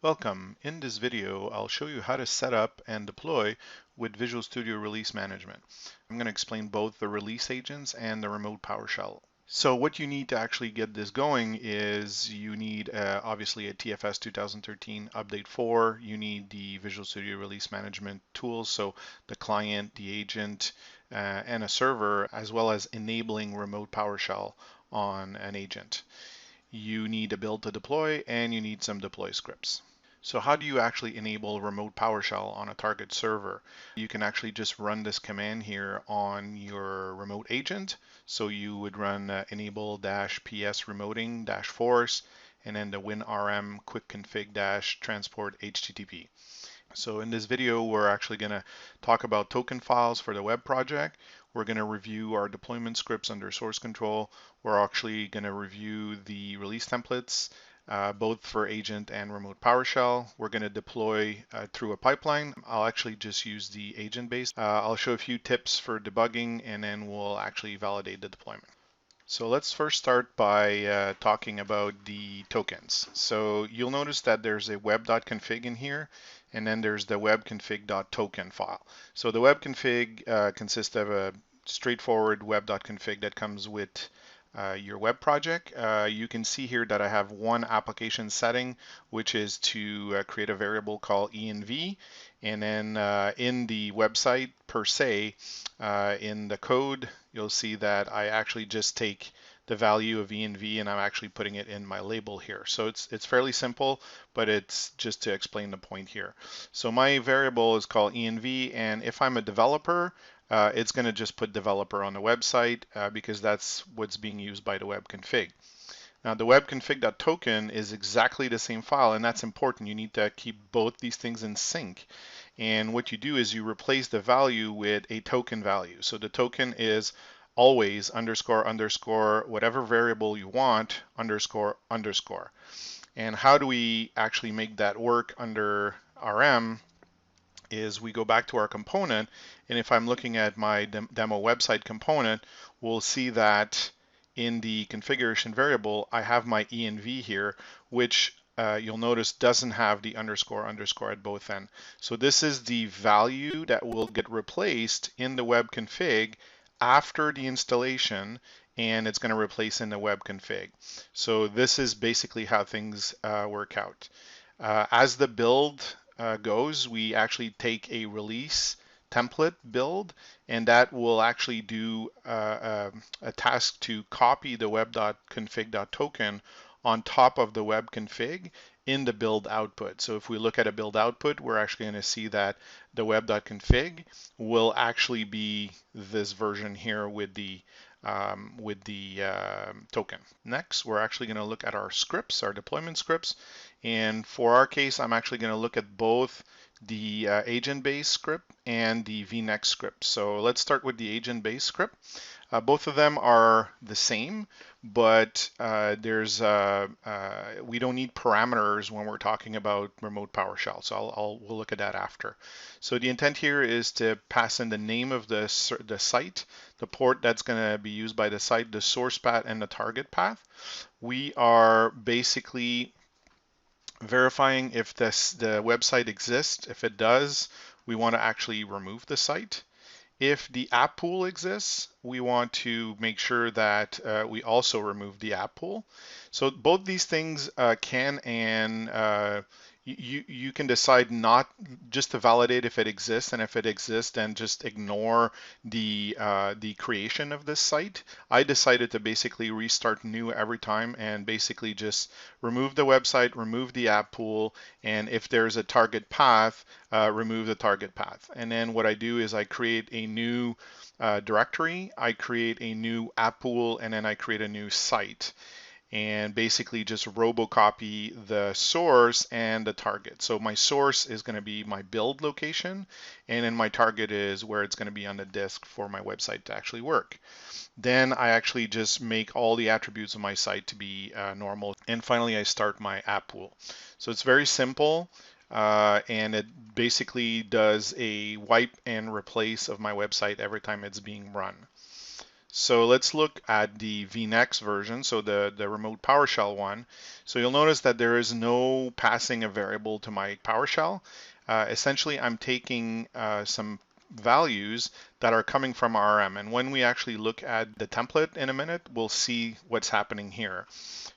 Welcome. In this video, I'll show you how to set up and deploy with Visual Studio Release Management. I'm going to explain both the release agents and the remote PowerShell. So what you need to actually get this going is you need obviously a TFS 2013 update 4. You need the Visual Studio Release Management tools, so the client, the agent, and a server, as well as enabling remote PowerShell on an agent. You need a build to deploy, and you need some deploy scripts. So how do you actually enable remote PowerShell on a target server? You can actually just run this command here on your remote agent. So you would run enable-ps remoting-force and then the winrm quick config-transport HTTP. So in this video, we're actually going to talk about token files for the web project. We're going to review our deployment scripts under source control. We're actually going to review the release templates, both for agent and remote PowerShell. We're going to deploy through a pipeline. I'll actually just use the agent base. I'll show a few tips for debugging, and then we'll actually validate the deployment. So let's first start by talking about the tokens. So you'll notice that there's a web.config in here, and then there's the webconfig.token file. So the webconfig consists of a straightforward web.config that comes with your web project. You can see here that I have one application setting, which is to create a variable called env. And then in the website per se, in the code, you'll see that I actually just take the value of env and I'm actually putting it in my label here. So it's fairly simple, but it's just to explain the point here. So my variable is called env, and if I'm a developer, it's going to just put developer on the website because that's what's being used by the web config. Now the webconfig.token is exactly the same file, and that's important. You need to keep both these things in sync. And what you do is you replace the value with a token value. So the token is always underscore underscore whatever variable you want underscore underscore. And how do we actually make that work under RM is we go back to our component, and if I'm looking at my demo website component, we'll see that in the configuration variable, I have my env here, which you'll notice doesn't have the underscore underscore at both ends. So this is the value that will get replaced in the web config after the installation, and it's going to replace in the web config. So this is basically how things work out. As the build goes, we actually take a release template build, and that will actually do a task to copy the web.config.token on top of the web config in the build output. So if we look at a build output, we're actually going to see that the web.config will actually be this version here with the token. Next, we're actually going to look at our scripts, our deployment scripts. And for our case, I'm actually going to look at both the agent-based script and the vnext script. So let's start with the agent-based script. Both of them are the same, but we don't need parameters when we're talking about remote PowerShell. So we'll look at that after. So the intent here is to pass in the name of the site, the port that's going to be used by the site, the source path, and the target path. We are basically verifying if the website exists. If it does, we want to actually remove the site. If the app pool exists, we want to make sure that we also remove the app pool. So both these things can and you can decide not just to validate if it exists, and if it exists, then just ignore the creation of this site. I decided to basically restart new every time and basically just remove the website, remove the app pool, and if there's a target path, remove the target path. And then what I do is I create a new directory, I create a new app pool, and then I create a new site, and basically just robocopy the source and the target. So my source is going to be my build location, and then my target is where it's going to be on the disk for my website to actually work. Then I actually just make all the attributes of my site to be normal. And finally, I start my app pool. So it's very simple, and it basically does a wipe and replace of my website every time it's being run. So let's look at the vNext version, so the remote PowerShell one. So you'll notice that there is no passing a variable to my PowerShell. Essentially, I'm taking some values that are coming from RM. And when we actually look at the template in a minute, we'll see what's happening here.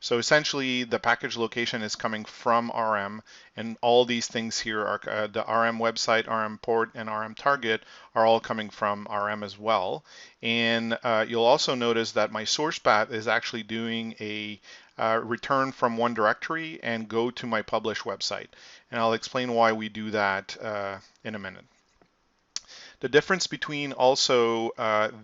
So essentially, the package location is coming from RM, and all these things here are the RM website, RM port, and RM target are all coming from RM as well. And you'll also notice that my source path is actually doing a return from one directory and go to my publish website. And I'll explain why we do that in a minute. The difference between also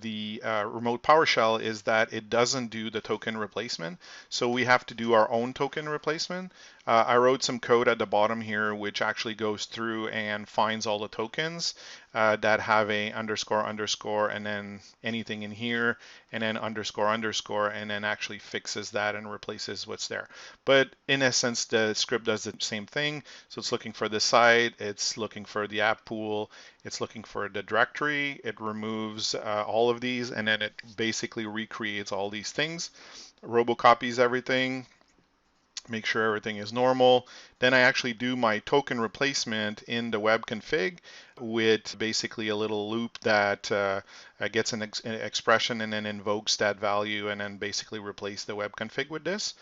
the remote PowerShell is that it doesn't do the token replacement. So we have to do our own token replacement. I wrote some code at the bottom here which actually goes through and finds all the tokens that have a underscore underscore and then anything in here and then underscore underscore and then actually fixes that and replaces what's there. But in essence, the script does the same thing. So it's looking for the site, it's looking for the app pool, it's looking for the directory, it removes all of these, and then it basically recreates all these things, robocopies everything, make sure everything is normal. Then I actually do my token replacement in the web config with basically a little loop that gets an expression and then invokes that value and then basically replace the web config with this.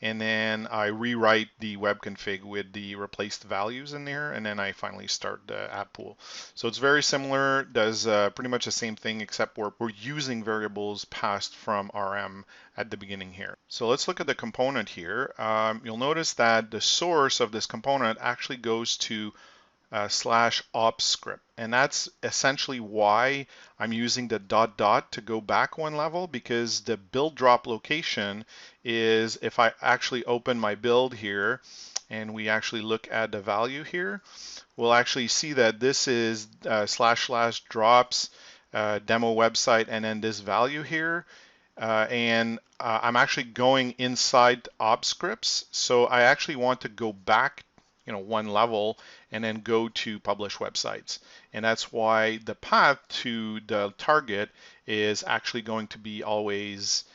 And then I rewrite the web config with the replaced values in there, and then I finally start the app pool. So it's very similar, does pretty much the same thing, except we're using variables passed from RM at the beginning here. So let's look at the component here. You'll notice that the source of this component actually goes to /ops script. And that's essentially why I'm using the ... to go back one level, because the build drop location is, if I actually open my build here and we actually look at the value here, we'll actually see that this is / drops demo website and then this value here. I'm actually going inside ops scripts. So I actually want to go back one level and then go to publish websites. And that's why the path to the target is actually going to be always ...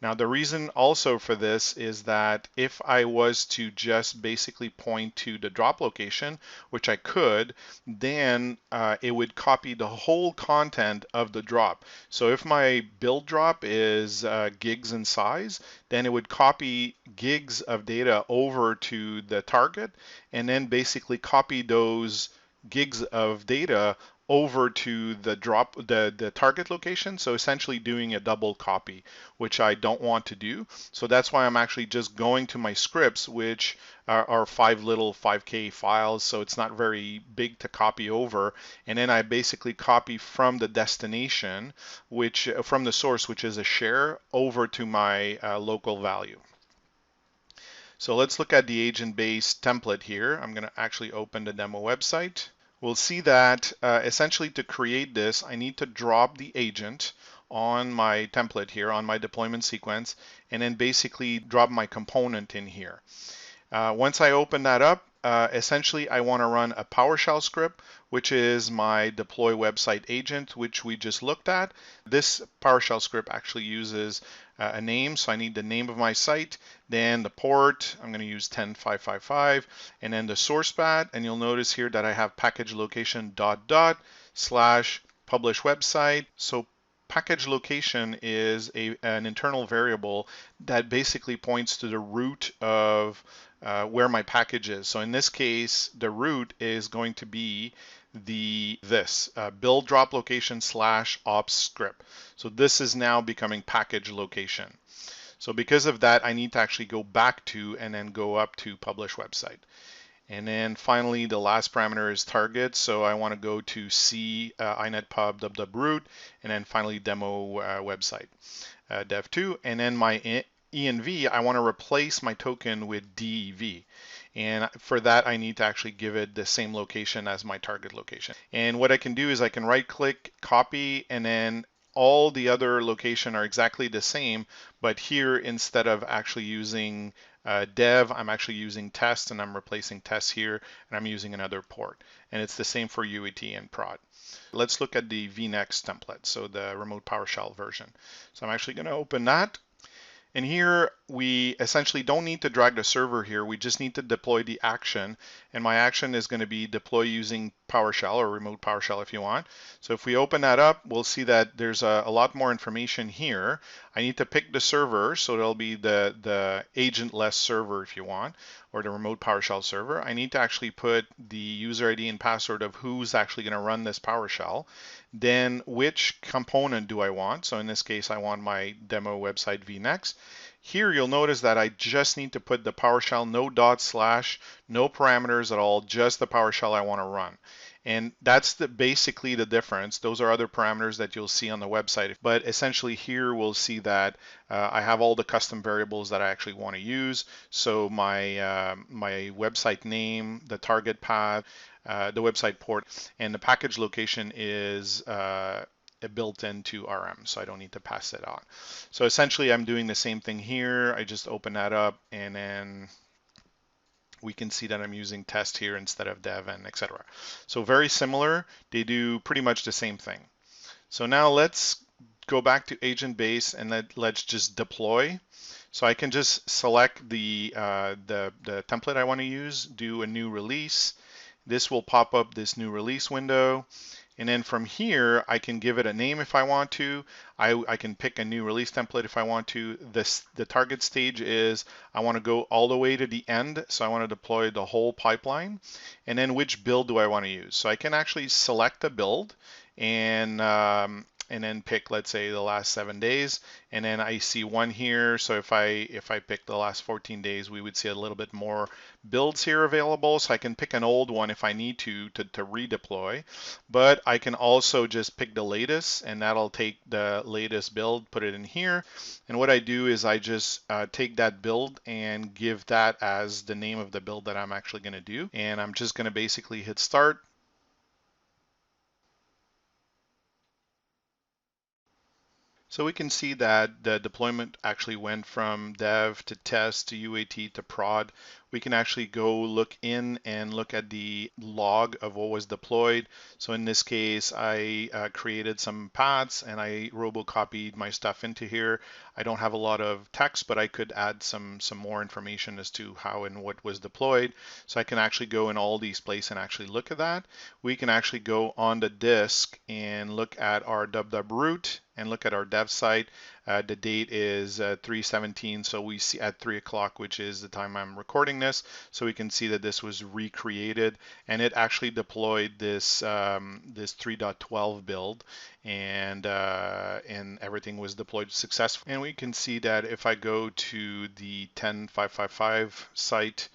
Now the reason also for this is that if I was to just basically point to the drop location, which I could, then it would copy the whole content of the drop. So if my build drop is gigs in size, then it would copy gigs of data over to the target and then basically copy those gigs of data over to the the target location, so essentially doing a double copy, which I don't want to do. So that's why I'm actually just going to my scripts, which are 5K files, so it's not very big to copy over, and then I basically copy from the destination, which from the source, which is a share, over to my local value. So let's look at the agent-based template here. I'm going to actually open the demo website. We'll see that essentially to create this, I need to drop the agent on my template here, on my deployment sequence, and then basically drop my component in here. Once I open that up, essentially I want to run a PowerShell script, which is my deploy website agent, which we just looked at. This PowerShell script actually uses a name, so I need the name of my site, then the port, I'm going to use 10555, and then the source path, and you'll notice here that I have package location ... /publish website. So package location is an internal variable that basically points to the root of where my package is. So in this case, the root is going to be this build drop location /ops script. So this is now becoming package location. So because of that, I need to actually go back to and then go up to publish website. And then finally, the last parameter is target. So I want to go to C inet pub root, and then finally demo website dev2. And then my env, I want to replace my token with dev. And for that, I need to actually give it the same location as my target location. And what I can do is I can right click, copy, and then all the other location are exactly the same, but here instead of actually using dev, I'm actually using test, and I'm replacing test here, and I'm using another port. And it's the same for UAT and prod. Let's look at the vNext template, so the remote PowerShell version. So I'm actually going to open that. And here we essentially don't need to drag the server here. We just need to deploy the action. And my action is going to be deploy using PowerShell or remote PowerShell if you want. So if we open that up, we'll see that there's a lot more information here. I need to pick the server. So it'll be the agentless server if you want, or the remote PowerShell server. I need to actually put the user ID and password of who's actually going to run this PowerShell. Then which component do I want? So in this case, I want my demo website vNext. Here you'll notice that I just need to put the PowerShell, no dot slash, no parameters at all, just the PowerShell I want to run. And that's basically the difference. Those are other parameters that you'll see on the website. But essentially here we'll see that I have all the custom variables that I actually want to use. So my website name, the target path, the website port, and the package location is built into RM, so I don't need to pass it on. So essentially I'm doing the same thing here. I just open that up, and then we can see that I'm using test here instead of dev and etc. So very similar. They do pretty much the same thing. So now let's go back to agent base and let's just deploy. So I can just select the template I want to use, do a new release. This will pop up this new release window. And then from here, I can give it a name if I want to. I can pick a new release template if I want to. The target stage is I want to go all the way to the end. So I want to deploy the whole pipeline. And then which build do I want to use? So I can actually select a build and then pick, let's say, the last 7 days, and then I see one here. So if I pick the last 14 days, we would see a little bit more builds here available. So I can pick an old one if I need to redeploy, but I can also just pick the latest, and that'll take the latest build, put it in here. And what I do is I just take that build and give that as the name of the build that I'm actually going to do, and I'm just going to basically hit start. So we can see that the deployment actually went from dev to test to UAT to prod. We can actually go look in and look at the log of what was deployed. So in this case, I created some paths and I robo-copied my stuff into here. I don't have a lot of text, but I could add some more information as to how and what was deployed. So I can actually go in all these places and actually look at that. We can actually go on the disk and look at our www root and look at our dev site. The date is 3/17, so we see at 3 o'clock, which is the time I'm recording this. So we can see that this was recreated, and it actually deployed this 3.12 build, and everything was deployed successfully. And we can see that if I go to the 10.555 site,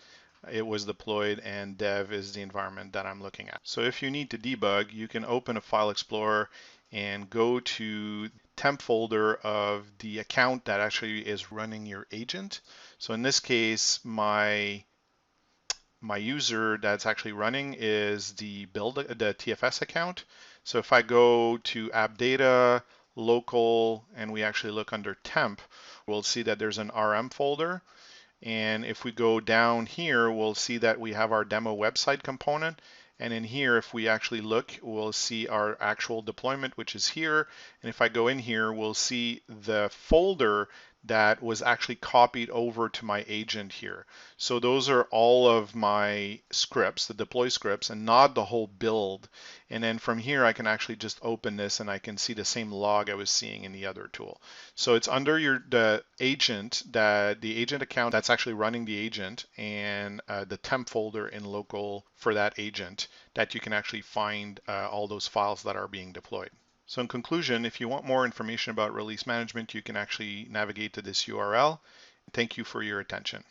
it was deployed, and dev is the environment that I'm looking at. So if you need to debug, you can open a file explorer and go to temp folder of the account that actually is running your agent. So in this case, my user that's actually running is the TFS account. So if I go to app data, local, and we actually look under temp, we'll see that there's an RM folder. And if we go down here, we'll see that we have our demo website component. And in here, if we actually look, we'll see our actual deployment, which is here. And if I go in here, we'll see the folder that was actually copied over to my agent here. So those are all of my scripts, the deploy scripts, and not the whole build. And then from here, I can actually just open this and I can see the same log I was seeing in the other tool. So it's under the agent account that's actually running the agent, and the temp folder in local for that agent that you can actually find all those files that are being deployed. So in conclusion, if you want more information about release management, you can actually navigate to this URL. Thank you for your attention.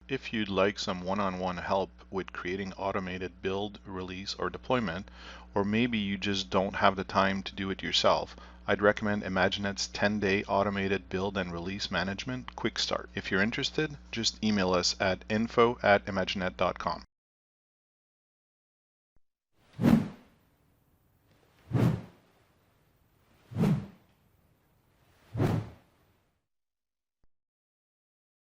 If you'd like some one-on-one help with creating automated build, release, or deployment, or maybe you just don't have the time to do it yourself, I'd recommend Imaginet's 10-day automated build and release management quick start. If you're interested, just email us at info@imaginet.com.